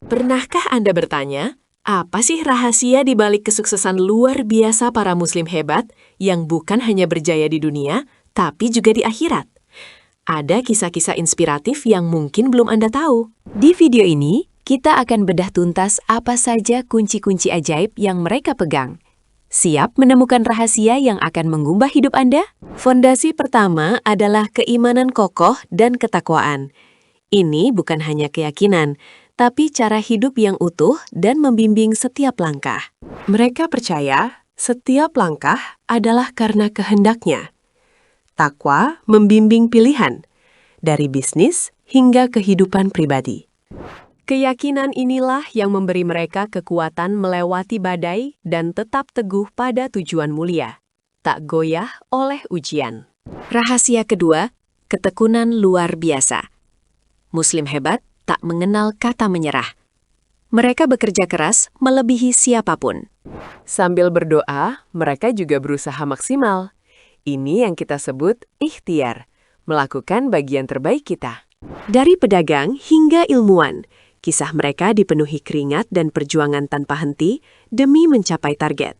Pernahkah Anda bertanya, apa sih rahasia di balik kesuksesan luar biasa para muslim hebat yang bukan hanya berjaya di dunia, tapi juga di akhirat? Ada kisah-kisah inspiratif yang mungkin belum Anda tahu. Di video ini, kita akan bedah tuntas apa saja kunci-kunci ajaib yang mereka pegang. Siap menemukan rahasia yang akan mengubah hidup Anda? Fondasi pertama adalah keimanan kokoh dan ketakwaan. Ini bukan hanya keyakinan, tapi cara hidup yang utuh dan membimbing setiap langkah. Mereka percaya setiap langkah adalah karena kehendaknya. Takwa membimbing pilihan, dari bisnis hingga kehidupan pribadi. Keyakinan inilah yang memberi mereka kekuatan melewati badai dan tetap teguh pada tujuan mulia, tak goyah oleh ujian. Rahasia kedua, ketekunan luar biasa. Muslim hebat tak mengenal kata menyerah. Mereka bekerja keras melebihi siapapun. Sambil berdoa, mereka juga berusaha maksimal. Ini yang kita sebut ikhtiar, melakukan bagian terbaik kita. Dari pedagang hingga ilmuwan, kisah mereka dipenuhi keringat dan perjuangan tanpa henti demi mencapai target.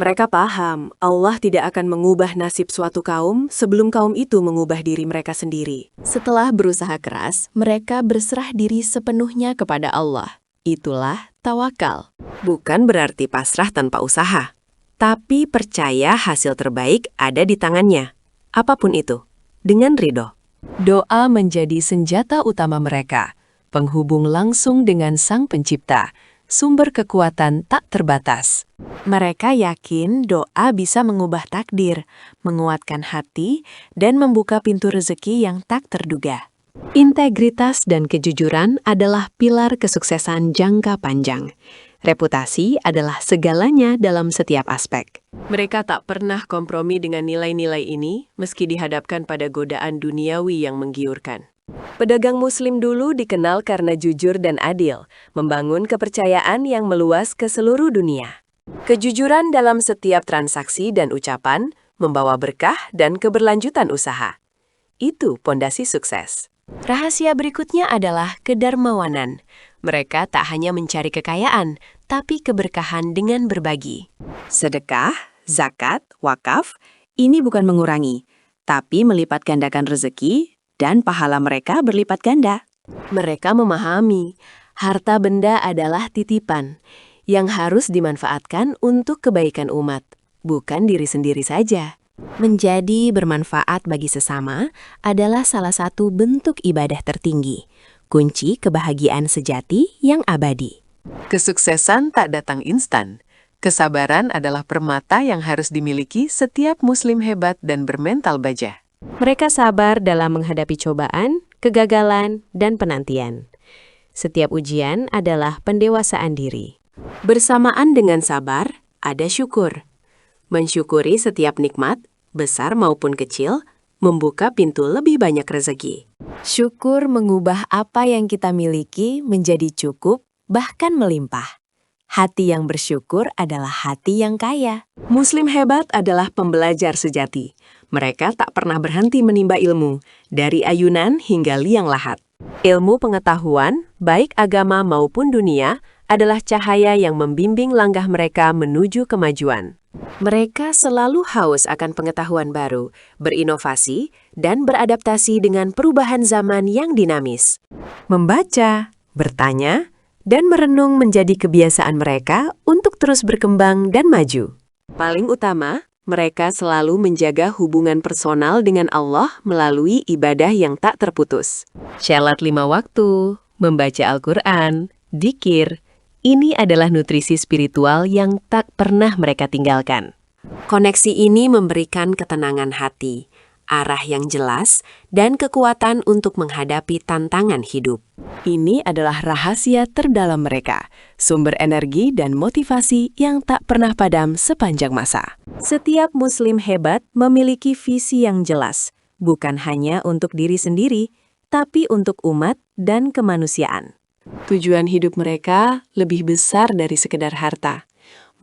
Mereka paham Allah tidak akan mengubah nasib suatu kaum sebelum kaum itu mengubah diri mereka sendiri. Setelah berusaha keras, mereka berserah diri sepenuhnya kepada Allah. Itulah tawakal. Bukan berarti pasrah tanpa usaha, tapi percaya hasil terbaik ada di tangannya. Apapun itu, dengan ridho. Doa menjadi senjata utama mereka, penghubung langsung dengan Sang Pencipta, sumber kekuatan tak terbatas. Mereka yakin doa bisa mengubah takdir, menguatkan hati, dan membuka pintu rezeki yang tak terduga. Integritas dan kejujuran adalah pilar kesuksesan jangka panjang. Reputasi adalah segalanya dalam setiap aspek. Mereka tak pernah kompromi dengan nilai-nilai ini meski dihadapkan pada godaan duniawi yang menggiurkan. Pedagang muslim dulu dikenal karena jujur dan adil, membangun kepercayaan yang meluas ke seluruh dunia. Kejujuran dalam setiap transaksi dan ucapan membawa berkah dan keberlanjutan usaha. Itu pondasi sukses. Rahasia berikutnya adalah kedermawanan. Mereka tak hanya mencari kekayaan, tapi keberkahan dengan berbagi. Sedekah, zakat, wakaf, ini bukan mengurangi, tapi melipat gandakan rezeki, dan pahala mereka berlipat ganda. Mereka memahami, harta benda adalah titipan yang harus dimanfaatkan untuk kebaikan umat, bukan diri sendiri saja. Menjadi bermanfaat bagi sesama adalah salah satu bentuk ibadah tertinggi, kunci kebahagiaan sejati yang abadi. Kesuksesan tak datang instan. Kesabaran adalah permata yang harus dimiliki setiap muslim hebat dan bermental baja. Mereka sabar dalam menghadapi cobaan, kegagalan, dan penantian. Setiap ujian adalah pendewasaan diri. Bersamaan dengan sabar, ada syukur. Mensyukuri setiap nikmat, besar maupun kecil, membuka pintu lebih banyak rezeki. Syukur mengubah apa yang kita miliki menjadi cukup, bahkan melimpah. Hati yang bersyukur adalah hati yang kaya. Muslim hebat adalah pembelajar sejati. Mereka tak pernah berhenti menimba ilmu, dari ayunan hingga liang lahat. Ilmu pengetahuan, baik agama maupun dunia, adalah cahaya yang membimbing langkah mereka menuju kemajuan. Mereka selalu haus akan pengetahuan baru, berinovasi, dan beradaptasi dengan perubahan zaman yang dinamis. Membaca, bertanya, dan merenung menjadi kebiasaan mereka untuk terus berkembang dan maju. Paling utama, mereka selalu menjaga hubungan personal dengan Allah melalui ibadah yang tak terputus. Syalat 5 waktu, membaca Al-Quran, dzikir, ini adalah nutrisi spiritual yang tak pernah mereka tinggalkan. Koneksi ini memberikan ketenangan hati, arah yang jelas, dan kekuatan untuk menghadapi tantangan hidup. Ini adalah rahasia terdalam mereka, sumber energi dan motivasi yang tak pernah padam sepanjang masa. Setiap muslim hebat memiliki visi yang jelas, bukan hanya untuk diri sendiri, tapi untuk umat dan kemanusiaan. Tujuan hidup mereka lebih besar dari sekedar harta.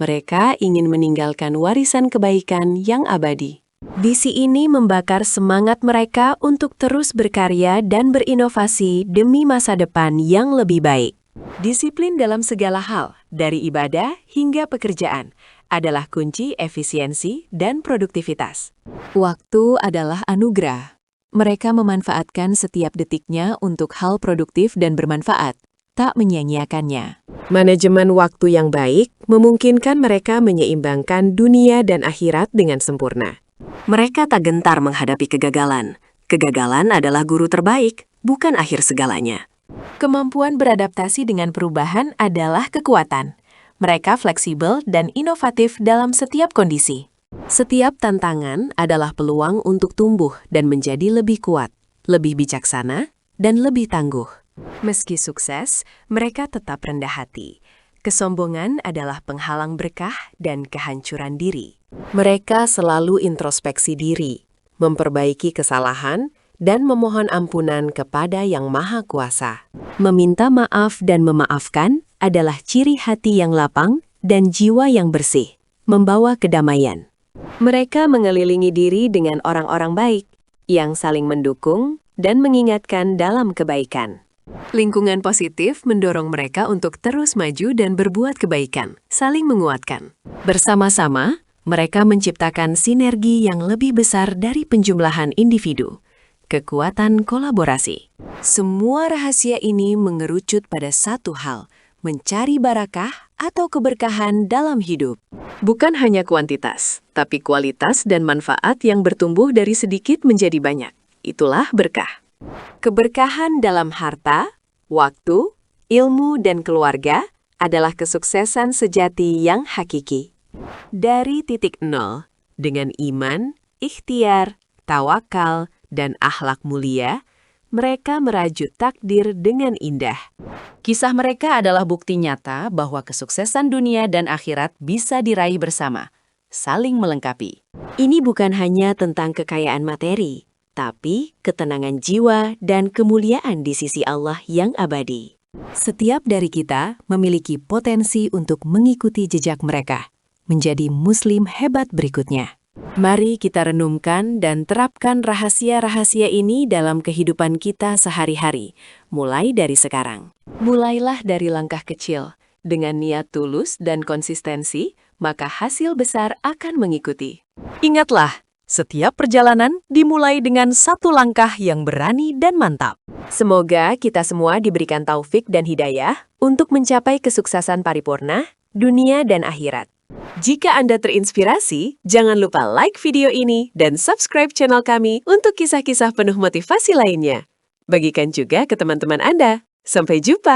Mereka ingin meninggalkan warisan kebaikan yang abadi. Visi ini membakar semangat mereka untuk terus berkarya dan berinovasi demi masa depan yang lebih baik. Disiplin dalam segala hal, dari ibadah hingga pekerjaan, adalah kunci efisiensi dan produktivitas. Waktu adalah anugerah. Mereka memanfaatkan setiap detiknya untuk hal produktif dan bermanfaat, tak menyia-nyiakannya. Manajemen waktu yang baik memungkinkan mereka menyeimbangkan dunia dan akhirat dengan sempurna. Mereka tak gentar menghadapi kegagalan. Kegagalan adalah guru terbaik, bukan akhir segalanya. Kemampuan beradaptasi dengan perubahan adalah kekuatan. Mereka fleksibel dan inovatif dalam setiap kondisi. Setiap tantangan adalah peluang untuk tumbuh dan menjadi lebih kuat, lebih bijaksana, dan lebih tangguh. Meski sukses, mereka tetap rendah hati. Kesombongan adalah penghalang berkah dan kehancuran diri. Mereka selalu introspeksi diri, memperbaiki kesalahan, dan memohon ampunan kepada Yang Maha Kuasa. Meminta maaf dan memaafkan adalah ciri hati yang lapang dan jiwa yang bersih, membawa kedamaian. Mereka mengelilingi diri dengan orang-orang baik, yang saling mendukung dan mengingatkan dalam kebaikan. Lingkungan positif mendorong mereka untuk terus maju dan berbuat kebaikan, saling menguatkan. Bersama-sama, mereka menciptakan sinergi yang lebih besar dari penjumlahan individu. Kekuatan kolaborasi. Semua rahasia ini mengerucut pada satu hal, mencari barakah atau keberkahan dalam hidup. Bukan hanya kuantitas, tapi kualitas dan manfaat yang bertumbuh dari sedikit menjadi banyak. Itulah berkah. Keberkahan dalam harta, waktu, ilmu, dan keluarga adalah kesuksesan sejati yang hakiki. Dari titik nol, dengan iman, ikhtiar, tawakal, dan akhlak mulia, mereka merajut takdir dengan indah. Kisah mereka adalah bukti nyata bahwa kesuksesan dunia dan akhirat bisa diraih bersama, saling melengkapi. Ini bukan hanya tentang kekayaan materi, tapi ketenangan jiwa dan kemuliaan di sisi Allah yang abadi. Setiap dari kita memiliki potensi untuk mengikuti jejak mereka, menjadi muslim hebat berikutnya. Mari kita renungkan dan terapkan rahasia-rahasia ini dalam kehidupan kita sehari-hari, mulai dari sekarang. Mulailah dari langkah kecil. Dengan niat tulus dan konsistensi, maka hasil besar akan mengikuti. Ingatlah, setiap perjalanan dimulai dengan satu langkah yang berani dan mantap. Semoga kita semua diberikan taufik dan hidayah untuk mencapai kesuksesan paripurna, dunia dan akhirat. Jika Anda terinspirasi, jangan lupa like video ini dan subscribe channel kami untuk kisah-kisah penuh motivasi lainnya. Bagikan juga ke teman-teman Anda. Sampai jumpa!